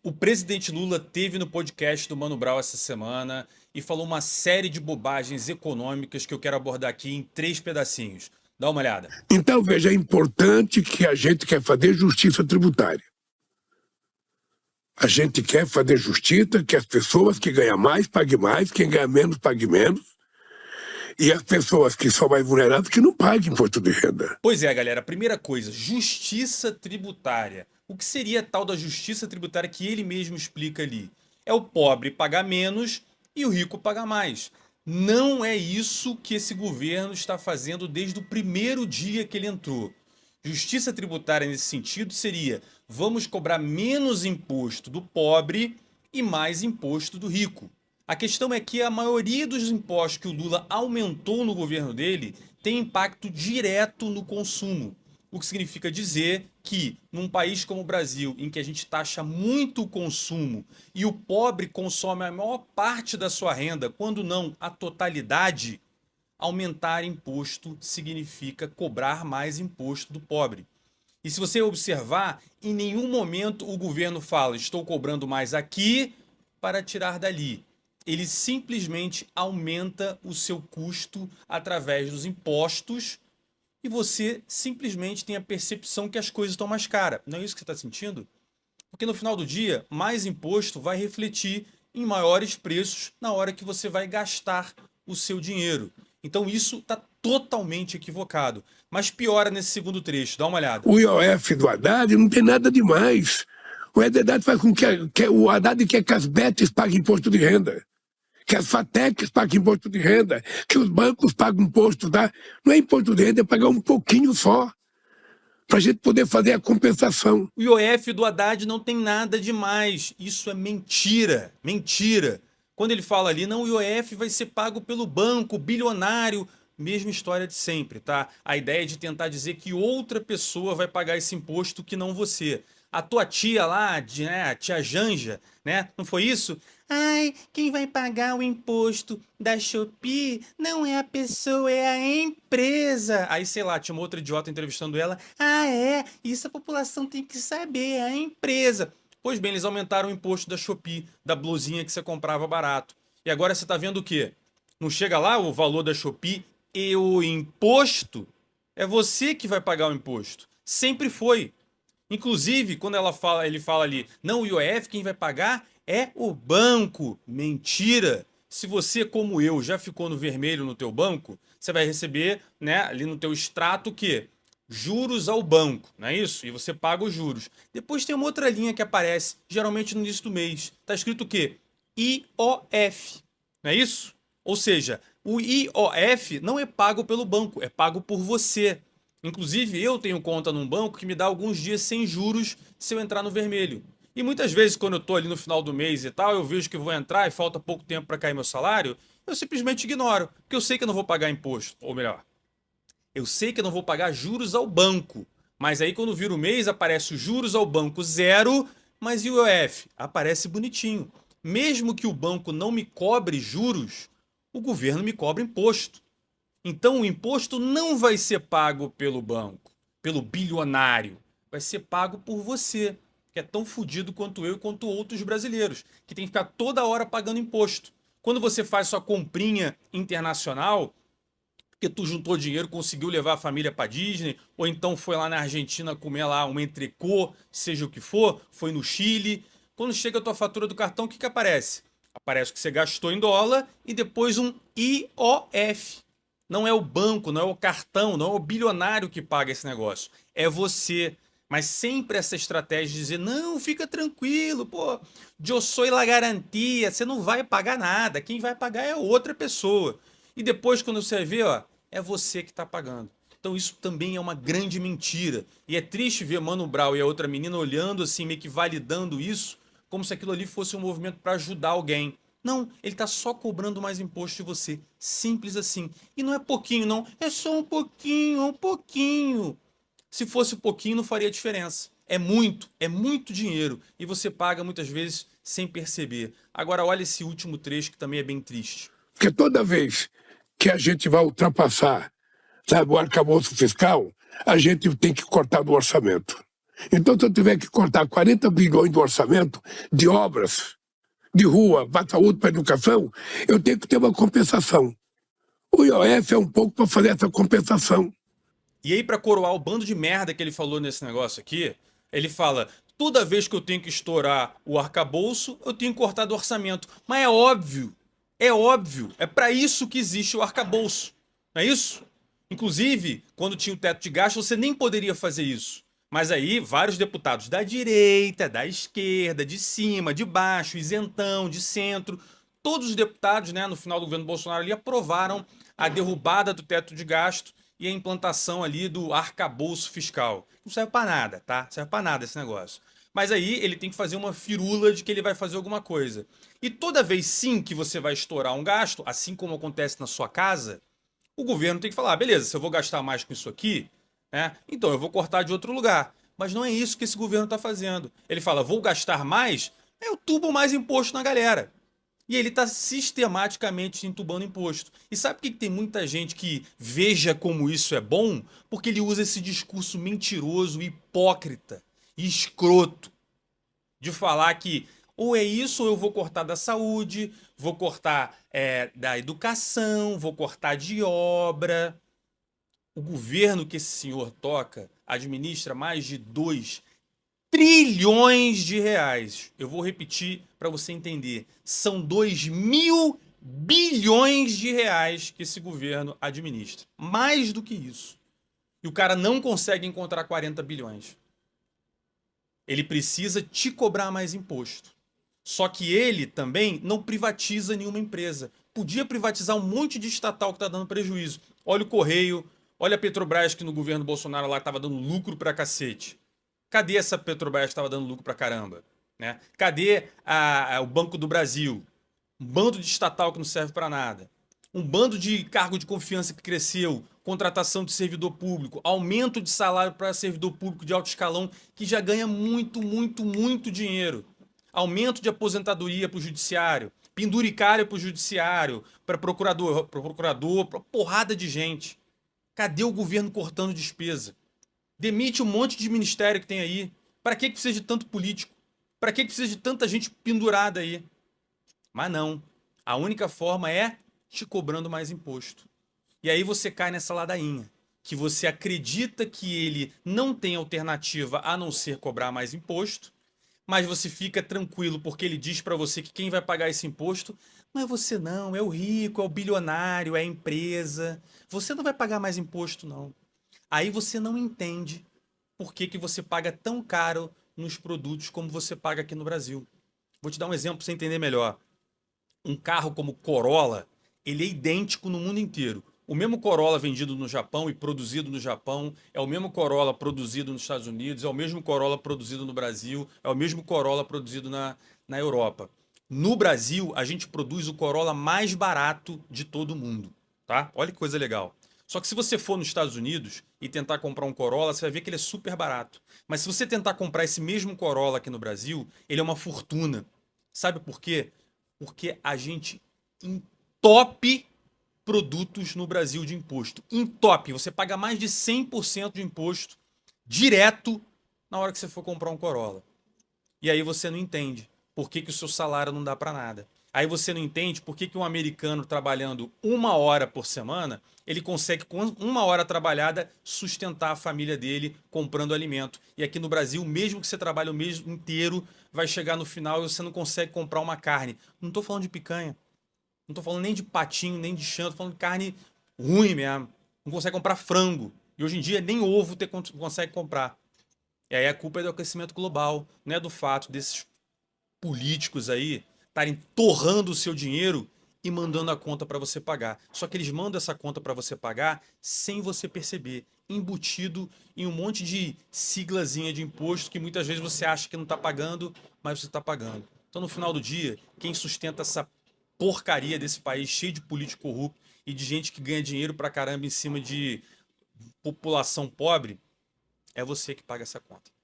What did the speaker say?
O presidente Lula teve no podcast do Mano Brown essa semana e falou uma série de bobagens econômicas que eu quero abordar aqui em 3 pedacinhos. Dá uma olhada. Então, veja, é importante que a gente quer fazer justiça tributária. A gente quer fazer justiça, que as pessoas que ganham mais paguem mais, quem ganha menos pague menos, e as pessoas que são mais vulneráveis que não paguem imposto de renda. Pois é, galera. Primeira coisa, justiça tributária. O que seria a tal da justiça tributária que ele mesmo explica ali? É o pobre pagar menos e o rico pagar mais. Não é isso que esse governo está fazendo desde o primeiro dia que ele entrou. Justiça tributária nesse sentido seria: vamos cobrar menos imposto do pobre e mais imposto do rico. A questão é que a maioria dos impostos que o Lula aumentou no governo dele tem impacto direto no consumo. O que significa dizer que, num país como o Brasil, em que a gente taxa muito o consumo e o pobre consome a maior parte da sua renda, quando não a totalidade, aumentar imposto significa cobrar mais imposto do pobre. E se você observar, em nenhum momento o governo fala: estou cobrando mais aqui para tirar dali. Ele simplesmente aumenta o seu custo através dos impostos e você simplesmente tem a percepção que as coisas estão mais caras. Não é isso que você está sentindo? Porque no final do dia, mais imposto vai refletir em maiores preços na hora que você vai gastar o seu dinheiro. Então isso está totalmente equivocado. Mas piora nesse segundo trecho, dá uma olhada. O IOF do Haddad não tem nada demais. O Haddad faz com que o Haddad quer que as BETs paguem imposto de renda, que as FATECs paguem imposto de renda, que os bancos paguem imposto, tá? Não é imposto de renda, é pagar um pouquinho só, para a gente poder fazer a compensação. O IOF do Haddad não tem nada demais. Isso é mentira. Mentira. Quando ele fala ali, não, o IOF vai ser pago pelo banco, bilionário. Mesma história de sempre, tá? A ideia é de tentar dizer que outra pessoa vai pagar esse imposto que não você. A tua tia lá, a tia Janja, né? Não foi isso? Ai, quem vai pagar o imposto da Shopee não é a pessoa, é a empresa. Aí, sei lá, tinha uma outra idiota entrevistando ela. Ah, é? Isso a população tem que saber, é a empresa. Pois bem, eles aumentaram o imposto da Shopee, da blusinha que você comprava barato. E agora você tá vendo o quê? Não chega lá o valor da Shopee e o imposto? É você que vai pagar o imposto. Sempre foi. Inclusive, quando ele fala ali, não, o IOF quem vai pagar é o banco. Mentira! Se você, como eu, já ficou no vermelho no teu banco, você vai receber, né, ali no teu extrato o quê? Juros ao banco, não é isso? E você paga os juros. Depois tem uma outra linha que aparece, geralmente no início do mês. Tá escrito o quê? IOF, não é isso? Ou seja, o IOF não é pago pelo banco, é pago por você. Inclusive, eu tenho conta num banco que me dá alguns dias sem juros se eu entrar no vermelho. E muitas vezes, quando eu tô ali no final do mês e tal, eu vejo que vou entrar e falta pouco tempo para cair meu salário, eu simplesmente ignoro, porque eu sei que eu não vou pagar imposto. Ou melhor, eu sei que eu não vou pagar juros ao banco. Mas aí quando vira o mês, aparece os juros ao banco zero, mas e o IOF? Aparece bonitinho. Mesmo que o banco não me cobre juros, o governo me cobra imposto. Então o imposto não vai ser pago pelo banco, pelo bilionário. Vai ser pago por você, que é tão fodido quanto eu e quanto outros brasileiros, que tem que ficar toda hora pagando imposto. Quando você faz sua comprinha internacional, porque tu juntou dinheiro, conseguiu levar a família para Disney, ou então foi lá na Argentina comer lá um entrecô, seja o que for, foi no Chile. Quando chega a tua fatura do cartão, o que aparece? Aparece que você gastou em dólar e depois um IOF. Não é o banco, não é o cartão, não é o bilionário que paga esse negócio. É você. Mas sempre essa estratégia de dizer, não, fica tranquilo, pô, eu sou la garantia, você não vai pagar nada, quem vai pagar é outra pessoa. E depois, quando você vê, ó, é você que está pagando. Então isso também é uma grande mentira. E é triste ver Mano Brown e a outra menina olhando assim, meio que validando isso, como se aquilo ali fosse um movimento para ajudar alguém. Não, ele está só cobrando mais imposto de você. Simples assim. E não é pouquinho, não. É só um pouquinho, um pouquinho. Se fosse pouquinho, não faria diferença. É muito dinheiro. E você paga muitas vezes sem perceber. Agora olha esse último trecho que também é bem triste. Porque toda vez que a gente vai ultrapassar, sabe, o arcabouço fiscal, a gente tem que cortar do orçamento. Então, se eu tiver que cortar 40 bilhões do orçamento de obras, de rua, para saúde, para educação, eu tenho que ter uma compensação. O IOF é um pouco para fazer essa compensação. E aí, pra coroar o bando de merda que ele falou nesse negócio aqui, ele fala: toda vez que eu tenho que estourar o arcabouço, eu tenho que cortar do orçamento. Mas é óbvio, é pra isso que existe o arcabouço, não é isso? Inclusive, quando tinha o teto de gasto, você nem poderia fazer isso. Mas aí, vários deputados da direita, da esquerda, de cima, de baixo, isentão, de centro, todos os deputados, né, no final do governo Bolsonaro ali, aprovaram a derrubada do teto de gasto e a implantação ali do arcabouço fiscal. Não serve pra nada, tá? Não serve pra nada esse negócio. Mas aí ele tem que fazer uma firula de que ele vai fazer alguma coisa. E toda vez sim que você vai estourar um gasto, assim como acontece na sua casa, o governo tem que falar: beleza, se eu vou gastar mais com isso aqui, né, então eu vou cortar de outro lugar. Mas não é isso que esse governo está fazendo. Ele fala: vou gastar mais, eu tubo mais imposto na galera. E ele está sistematicamente entubando imposto. E sabe por que tem muita gente que veja como isso é bom? Porque ele usa esse discurso mentiroso, hipócrita e escroto de falar que ou é isso ou eu vou cortar da saúde, vou cortar da educação, vou cortar de obra. O governo que esse senhor toca administra mais de 2 trilhões de reais. Eu vou repetir para você entender. São 2.000 bilhões de reais que esse governo administra. Mais do que isso. E o cara não consegue encontrar 40 bilhões. Ele precisa te cobrar mais imposto. Só que ele também não privatiza nenhuma empresa. Podia privatizar um monte de estatal que está dando prejuízo. Olha o Correio, olha a Petrobras, que no governo Bolsonaro lá estava dando lucro pra cacete. Cadê essa Petrobras que estava dando lucro pra caramba? Né? Cadê o Banco do Brasil? Um bando de estatal que não serve para nada. Um bando de cargo de confiança que cresceu, contratação de servidor público, aumento de salário para servidor público de alto escalão que já ganha muito, muito, muito dinheiro. Aumento de aposentadoria para o judiciário, penduricário para o judiciário, para procurador, para porrada de gente. Cadê o governo cortando despesa? Demite um monte de ministério que tem aí. Para que precisa de tanto político? Para que precisa de tanta gente pendurada aí? Mas não. A única forma é te cobrando mais imposto. E aí você cai nessa ladainha, que você acredita que ele não tem alternativa a não ser cobrar mais imposto, mas você fica tranquilo porque ele diz para você que quem vai pagar esse imposto não é você não, é o rico, é o bilionário, é a empresa. Você não vai pagar mais imposto não. Aí você não entende por que você paga tão caro nos produtos como você paga aqui no Brasil. Vou te dar um exemplo para você entender melhor. Um carro como Corolla, ele é idêntico no mundo inteiro. O mesmo Corolla vendido no Japão e produzido no Japão, é o mesmo Corolla produzido nos Estados Unidos, é o mesmo Corolla produzido no Brasil, é o mesmo Corolla produzido na Europa. No Brasil, a gente produz o Corolla mais barato de todo mundo, tá? Olha que coisa legal. Só que se você for nos Estados Unidos e tentar comprar um Corolla, você vai ver que ele é super barato. Mas se você tentar comprar esse mesmo Corolla aqui no Brasil, ele é uma fortuna. Sabe por quê? Porque a gente entope produtos no Brasil de imposto. Entope. Você paga mais de 100% de imposto direto na hora que você for comprar um Corolla. E aí você não entende por que o seu salário não dá para nada. Aí você não entende por que um americano trabalhando 1 hora por semana, ele consegue com 1 hora trabalhada sustentar a família dele comprando alimento. E aqui no Brasil, mesmo que você trabalhe o mês inteiro, vai chegar no final e você não consegue comprar uma carne. Não estou falando de picanha, não estou falando nem de patinho, nem de chanto, estou falando de carne ruim mesmo. Não consegue comprar frango. E hoje em dia nem ovo consegue comprar. E aí a culpa é do aquecimento global, não é do fato desses políticos aí estarem torrando o seu dinheiro e mandando a conta para você pagar. Só que eles mandam essa conta para você pagar sem você perceber, embutido em um monte de siglazinha de imposto que muitas vezes você acha que não está pagando, mas você está pagando. Então no final do dia, quem sustenta essa porcaria desse país cheio de político corrupto e de gente que ganha dinheiro pra caramba em cima de população pobre, é você que paga essa conta.